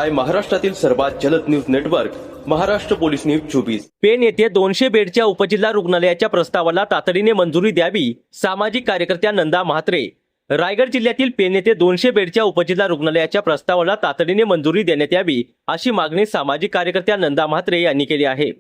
आहे महाराष्ट्रातील सर्वात जलद news network Maharashtra police news 24। Pen येथे 200 बेडच्या उपजिल्हा रुग्णालयाच्या प्रस्तावाला तातडीने मंजुरी द्यावी। सामाजिक कार्यकर्त्या नंदा म्हात्रे। रायगड जिल्ह्यातील पेण येथे 200 बेडच्या उपजिल्हा रुग्णालयाच्या प्रस्तावाला तातडीने मंजुरी देण्यात यावी अशी मागणी सामाजिक कार्यकर्त्या नंदा म्हात्रे यांनी केली आहे।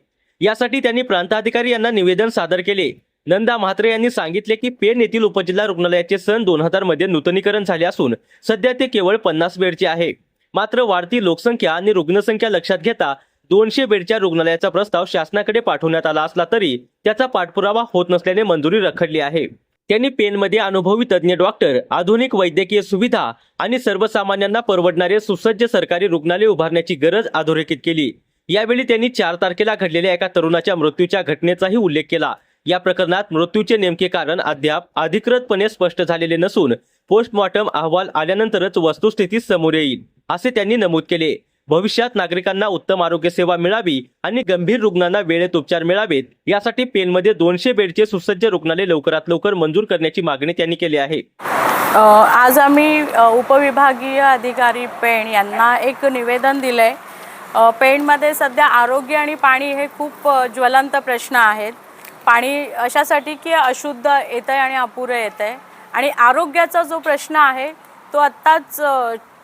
यासाठी त्यांनी प्रांताधिकारी यांना निवेदन सादर केले। नंदा म्हात्रे यांनी सांगितले की पेण येथील उपजिल्हा रुग्णालयाचे सन 2000 मध्ये नूतनीकरण झाले असून सध्या ते केवळ 50 बेडचे आहे। मात्र वाढती लोकसंख्या आणि रुग्णसंख्या लक्षात घेता 200 बेडच्या रुग्णालयाचा प्रस्ताव शासनाकडे पाठवण्यात आला असला तरी त्याचा पाठपुरावा होत नसल्याने मंजुरी रखडली आहे। त्यांनी पेणमध्ये अनुभवी तज्ञ डॉक्टर, आधुनिक वैद्यकीय सुविधा आणि सर्वसामान्यांना परवडणारे सुसज्ज सरकारी रुग्णालय उभारण्याची गरज अधोरेखित केली। यावेळी त्यांनी 4 तारखेला घडलेल्या एका तरुणाच्या मृत्यूच्या घटनेचाही उल्लेख केला। या प्रकरणात मृत्यूचे नेमके कारण अद्याप अधिकृतपणे स्पष्ट झालेले नसून पोस्टमॉर्टम अहवाल आल्यानंतरच वस्तुस्थिती समोर येईल असे त्यांनी नमूद केले। भविष्यात नागरिकांना उत्तम आरोग्य सेवा मिळावी आणि गंभीर रुग्णांना वेळेत उपचार मिळावेत यासाठी पेणमध्ये 200 बेडचे सुसज्ज रुग्णालय लवकरात लवकर मंजूर करण्याची मागणी त्यांनी केली आहे। आज आम्ही उपविभागीय अधिकारी पेण यांना एक निवेदन दिले। पेणमध्ये सध्या आरोग्य आणि पाणी हे खूप ज्वलंत प्रश्न आहेत। पाणी अशासाठी की अशुद्ध येतंय आणि अपुरं येतंय आणि आरोग्याचा जो प्रश्न आहे तो आत्ताच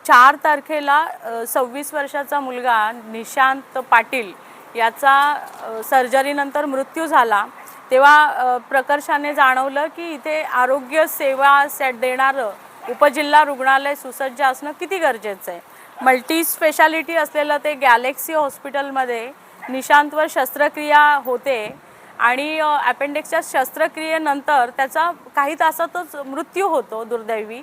4 तारखेला 26 वर्षाचा मुलगा निशांत पाटील याचा सर्जरीनंतर मृत्यू झाला। तेव्हा प्रकर्षाने जाणवलं की इथे आरोग्य सेवा देणारं उपजिल्हा रुग्णालय सुसज्ज असणं किती गरजेचं आहे। मल्टी स्पेशालिटी असलेलं ते गॅलेक्सी हॉस्पिटलमध्ये निशांतवर शस्त्रक्रिया होते आणि अपेंडिक्सच्या शस्त्रक्रियेनंतर त्याचा काही तासातच मृत्यू होतो दुर्दैवी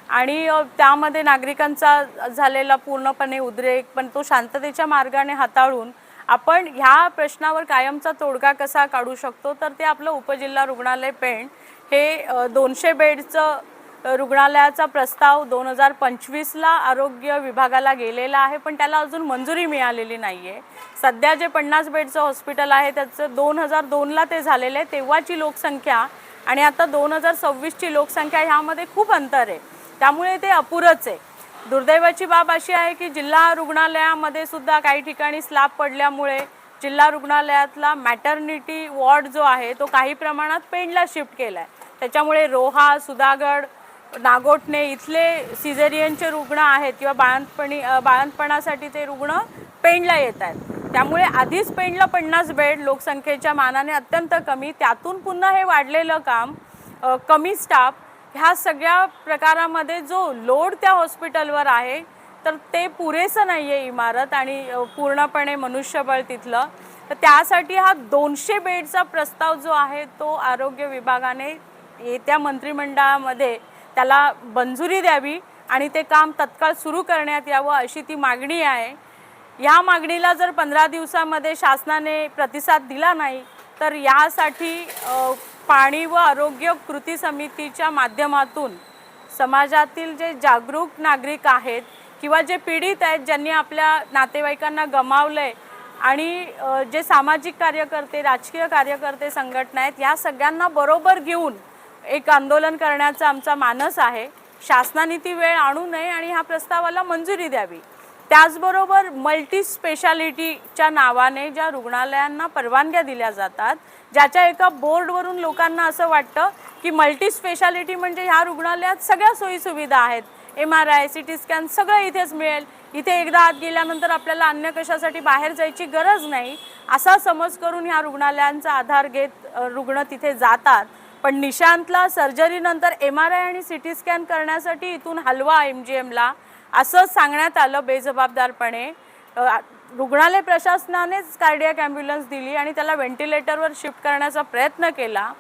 आणि त्यामध्ये नागरिकांचा झालेला पूर्णपणे उद्रेक, पण तो शांततेच्या मार्गाने हाताळून आपण ह्या प्रश्नावर कायमचा तोडगा कसा काढू शकतो तर ते आपलं उपजिल्हा रुग्णालय पेण हे 200 बेडचं रुग्णालयाचा प्रस्ताव 2025ला आरोग्य विभागाला गेलेला आहे, पण त्याला अजून मंजुरी मिळालेली नाही आहे। सध्या जे 50 बेडचं हॉस्पिटल आहे त्याचं 2002ला ते झालेलं आहे, तेव्हाची लोकसंख्या आणि आता 2026ची लोकसंख्या ह्यामध्ये खूप अंतर आहे, त्यामुळे ते अपुरंच आहे। दुर्दैवाची बाब अशी आहे की जिल्हा रुग्णालयामध्ये सुद्धा काही ठिकाणी स्लॅब पडल्यामुळे जिल्हा रुग्णालयातला मॅटर्निटी वॉर्ड जो आहे तो काही प्रमाणात पेणला शिफ्ट केला आहे। त्याच्यामुळे रोहा, सुधागड, नागोठणे इथले सिझेरियनचे रुग्ण आहेत किंवा बाळंतपणासाठी ते रुग्ण पेणला येत आहेत। त्यामुळे आधीच पेणला 50 बेड लोकसंख्येच्या मानाने अत्यंत कमी, त्यातून पुन्हा हे वाढलेलं काम, कमी स्टाफ, ह्या सगळ्या प्रकारामध्ये जो लोड त्या हॉस्पिटलवर आहे तर ते पुरेसं नाही आहे इमारत आणि पूर्णपणे मनुष्यबळ तिथलं। तर त्यासाठी हा 200 बेडचा प्रस्ताव जो आहे तो आरोग्य विभागाने येत्या मंत्रिमंडळामध्ये त्याला मंजुरी द्यावी आणि ते काम तत्काळ सुरू करण्यात यावं अशी ती मागणी आहे। या मागणीला जर 15 दिवसामध्ये शासनाने प्रतिसाद दिला नाही तर यासाठी पाणी व आरोग्य कृती समितीच्या माध्यमातून समाजातील जे जागरूक नागरिक आहेत किंवा जे पीडित आहेत, ज्यांनी आपल्या नातेवाईकांना गमावलंय आणि जे सामाजिक कार्यकर्ते, राजकीय कार्यकर्ते, संघटना आहेत, या सगळ्यांना बरोबर घेऊन एक आंदोलन करण्याचा आमचा मानस आहे। शासनाने ती वेळ आणू नये आणि ह्या प्रस्तावाला मंजुरी द्यावी। त्याचबरोबर मल्टी स्पेशालिटीच्या नावाने ज्या रुग्णालयांना परवानग्या दिल्या जातात, ज्याच्या एका बोर्डवरून लोकांना असं वाटतं की मल्टी स्पेशालिटी म्हणजे ह्या रुग्णालयात सगळ्या सोयीसुविधा आहेत, MRI, CT स्कॅन सगळं इथेच मिळेल, इथे एकदा आत गेल्यानंतर आपल्याला अन्य कशासाठी बाहेर जायची गरज नाही, असा समज करून ह्या रुग्णालयांचा आधार घेत रुग्ण तिथे जातात। पण निशांतला सर्जरीनंतर MRI आणि CT स्कॅन करण्यासाठी इथून हलवा MGMला असं सांगण्यात आलं बेजबाबदारपणे। रुग्णालय प्रशासनानेच कार्डियक ॲम्ब्युलन्स दिली आणि त्याला व्हेंटिलेटरवर शिफ्ट करण्याचा प्रयत्न केला।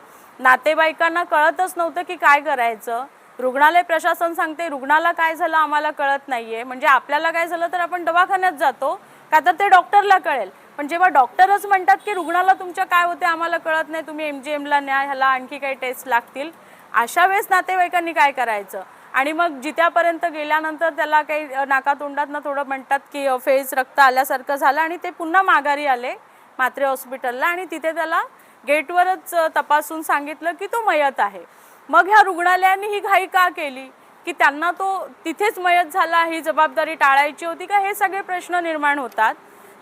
नातेवाईकांना कळतच नव्हतं की काय करायचं। रुग्णालय प्रशासन सांगते रुग्णाला काय झालं आम्हाला कळत नाहीये, म्हणजे आपल्याला काय झालं तर आपण दवाखान्यात जातो का तर ते डॉक्टरला कळेल, पण जेव्हा डॉक्टरच म्हणतात की रुग्णाला तुमच्या काय होते आम्हाला कळत नाही, तुम्ही MGMला न्या, ह्याला आणखी काही टेस्ट लागतील, अशा वेळेस नातेवाईकांनी काय करायचं। आणि मग जित्यापर्यंत गेल्यानंतर त्याला काही नाकातोंडातनं थोडं म्हणतात की फेज रक्त आल्यासारखं झालं आणि ते पुन्हा माघारी आले म्हात्रे हॉस्पिटलला आणि तिथे त्याला गेटवरच तपासून सांगितलं की तो मयत आहे। मग ह्या रुग्णालयांनी ही घाई का केली की त्यांना तो तिथेच मयत झाला, ही जबाबदारी टाळायची होती का, हे सगळे प्रश्न निर्माण होतात.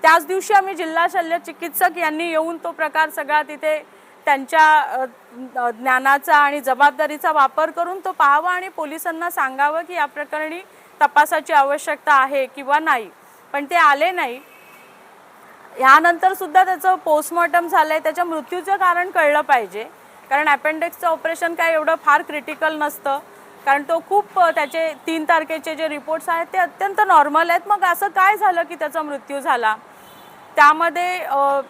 त्याच दिवशी आम्ही जिल्हा शल्य चिकित्सक यांनी येऊन तो प्रकार सगळा तिथे त्यांच्या ज्ञानाचा आणि जबाबदारीचा वापर करून तो पाहावा आणि पोलिसांना सांगावं की या प्रकरणी तपासाची आवश्यकता आहे किंवा नाही. पण ते आले नाही. यानंतर सुद्धा त्याचं पोस्टमॉर्टम झालंय, त्याच्या मृत्यूचं कारण कळलं पाहिजे. कारण अपेंडिक्सचं ऑपरेशन काय एवढं फार क्रिटिकल नसतं, कारण तो खूप त्याचे 3 तारखेचे जे रिपोर्ट्स आहेत ते अत्यंत नॉर्मल आहेत. मग असं काय झालं की त्याचा मृत्यू झाला? त्यामध्ये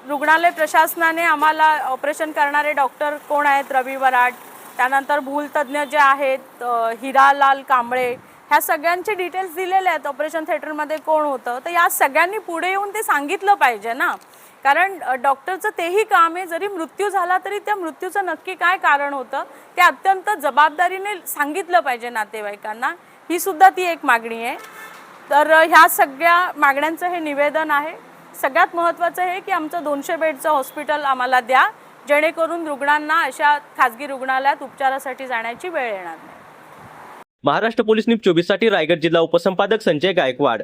रुग्णालय प्रशासनाने आम्हाला ऑपरेशन करणारे डॉक्टर कोण आहेत, रवी वराड, त्यानंतर भूलतज्ञ जे आहेत हिरालाल कांबळे, ह्या सगळ्यांचे डिटेल्स दिलेले आहेत. ऑपरेशन थिएटरमध्ये कोण होतं, तर या सगळ्यांनी पुढे येऊन ते सांगितलं पाहिजे ना. कारण डॉक्टरचं तेही काम आहे, जरी मृत्यू झाला तरी त्या मृत्यूचं नक्की काय कारण होतं ते अत्यंत जबाबदारीने सांगितलं पाहिजे नातेवाईकांना. ही सुद्धा ती एक मागणी आहे. तर ह्या सगळ्या मागण्यांचं हे निवेदन आहे. सगळ्यात महत्त्वाचं आहे की आमचं 200 बेडचं हॉस्पिटल आम्हाला द्या, जेणेकरून रुग्णांना अशा खाजगी रुग्णालयात उपचारासाठी जाण्याची वेळ येणार नाही. महाराष्ट्र पोलीस न्यूज 24 साठी रायगड जिल्हा उपसंपादक संजय गायकवाड.